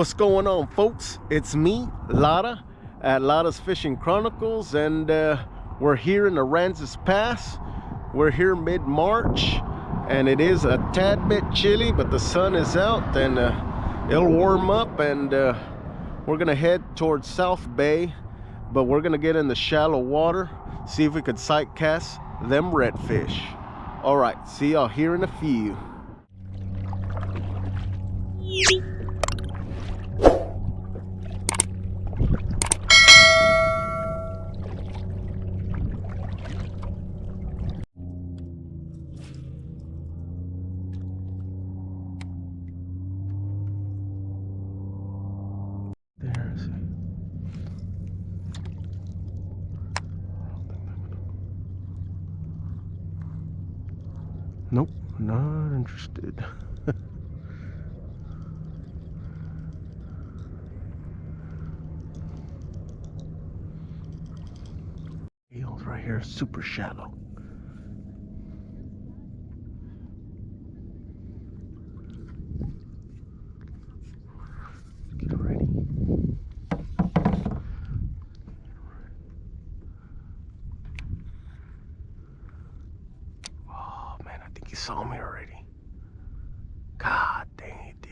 What's going on, folks? It's me, Lara, at Lara's Fishing Chronicles, and we're here in Aransas Pass. We're here mid-March, and it is a tad bit chilly, but the sun is out, and it'll warm up, and we're gonna head towards South Bay, but we're gonna get in the shallow water, see if we could sight cast them redfish. All right, see y'all here in a few. Nope, not interested. Eels right here, super shallow. Get ready. Oh man, I think he saw me already. God dang, he did.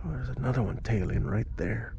Oh, there's another one tailing right there.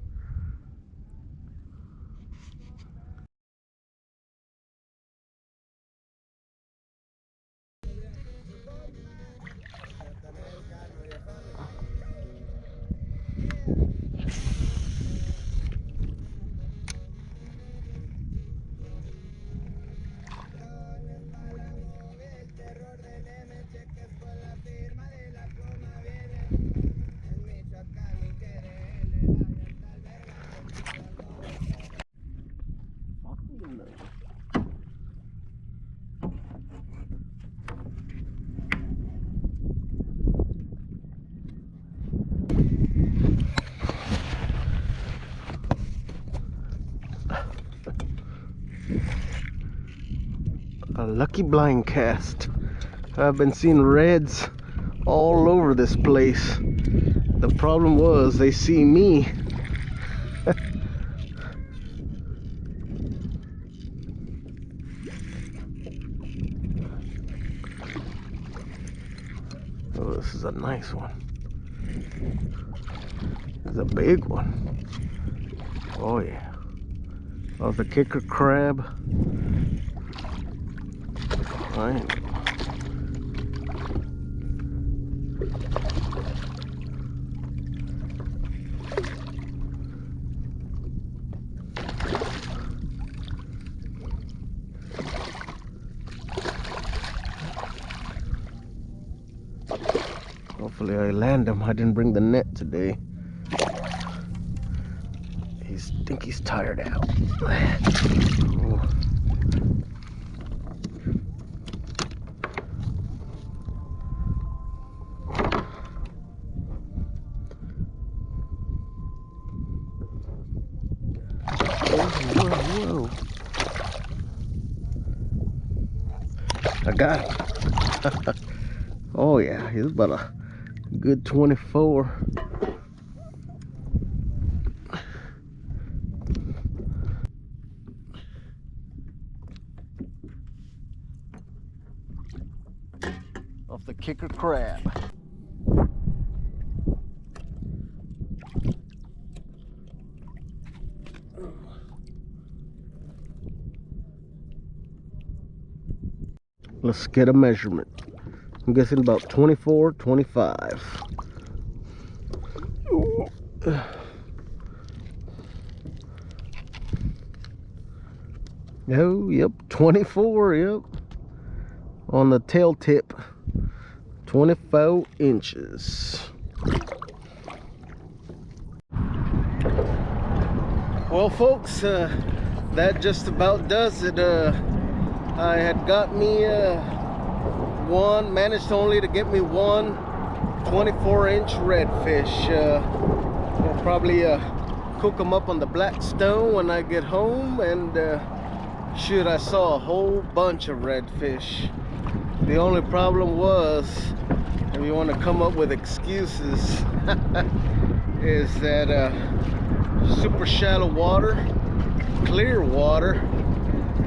A lucky blind cast. I've been seeing reds all over this place. The problem was they see me. Oh, this is a nice one. It's a big one. Oh yeah. Oh, the kicker crab. Right. Hopefully I land him. I didn't bring the net today. I think he's tired out. Oh. Whoa. I got him. Oh yeah, he's about a good 24. Off the kicker crab. Let's get a measurement. I'm guessing about 24, 25. Oh, yep, 24, yep. On the tail tip, 24 inches. Well, folks, that just about does it. I had got me managed only to get me one 24-inch redfish. We'll probably cook them up on the black stone when I get home, and shoot, I saw a whole bunch of redfish. The only problem was, if you want to come up with excuses, is that super shallow water, clear water,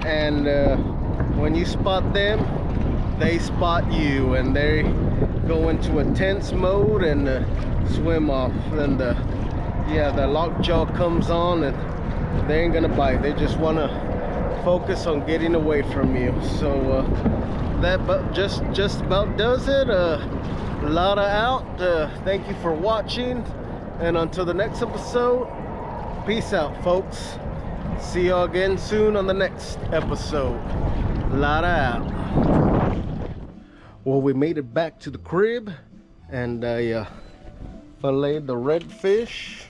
and when you spot them, they spot you, and they go into a tense mode and swim off. And yeah, the lockjaw comes on, and they ain't gonna bite. They just want to focus on getting away from you. So that just about does it. Lotta out. Thank you for watching, and until the next episode, peace out, folks. See y'all again soon on the next episode. Lotta out. Well, we made it back to the crib, and I filleted the redfish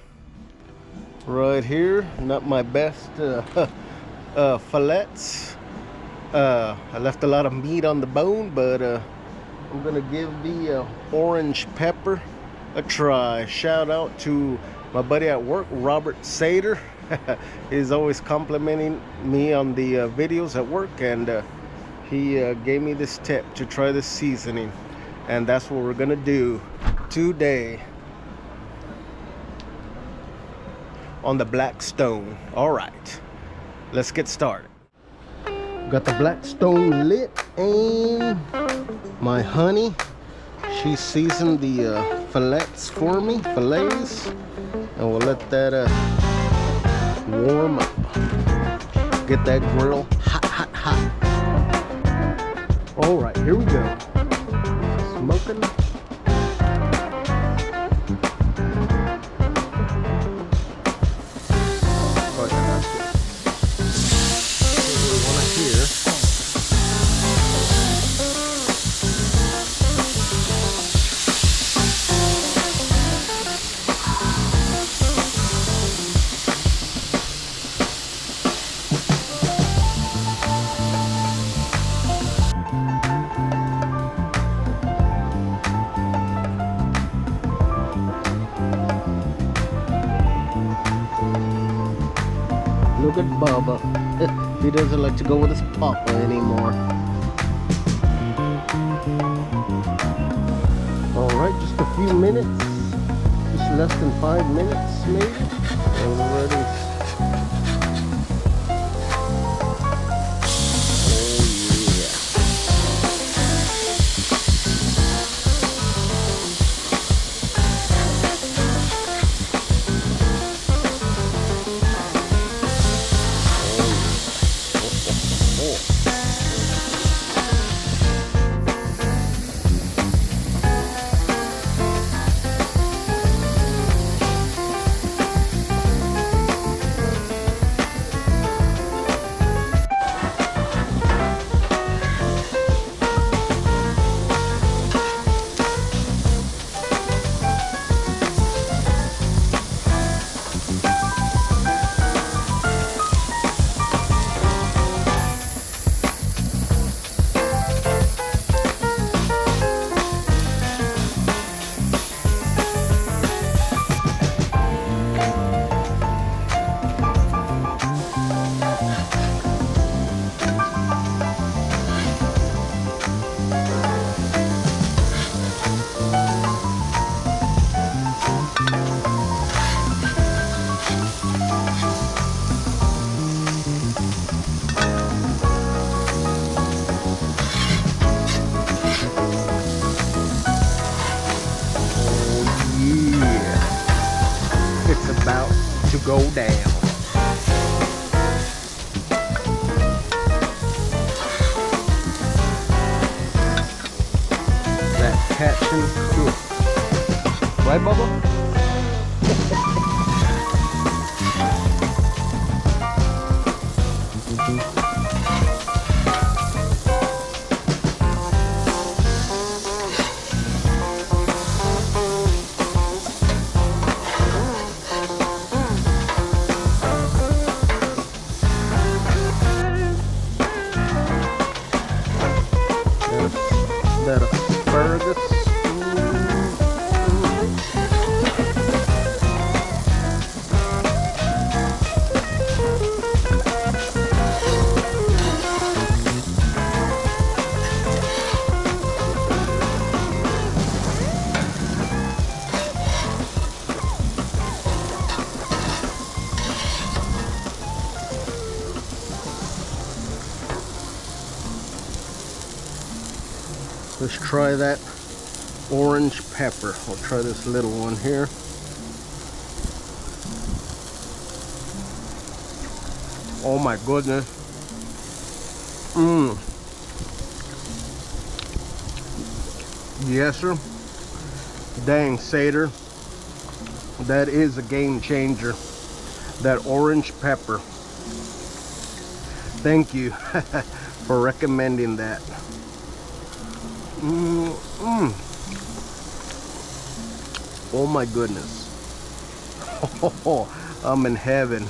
right here. Not my best fillets. I left a lot of meat on the bone, but I'm gonna give the orange pepper a try. Shout out to my buddy at work, Robert Sater. He's always complimenting me on the videos at work, and he gave me this tip to try this seasoning, and that's what we're gonna do today on the black stone. All right, let's get started. Got the black stone lit, and my honey, she seasoned the fillets for me, fillets, and we'll let that warm up. Get that grill hot, hot, hot. All right, here we go. Smoking. Oh, yeah, that's good. We want it here. Look at Bubba. He doesn't like to go with his papa anymore. Alright, just a few minutes. Just less than 5 minutes maybe. And we're ready. To go down. That catch and cook. Right, Bubba? this. Let's try that orange pepper. We'll try this little one here. Oh my goodness. Yes, sir. Dang, Seder. That is a game changer. That orange pepper. Thank you for recommending that. Oh my goodness. I'm in heaven.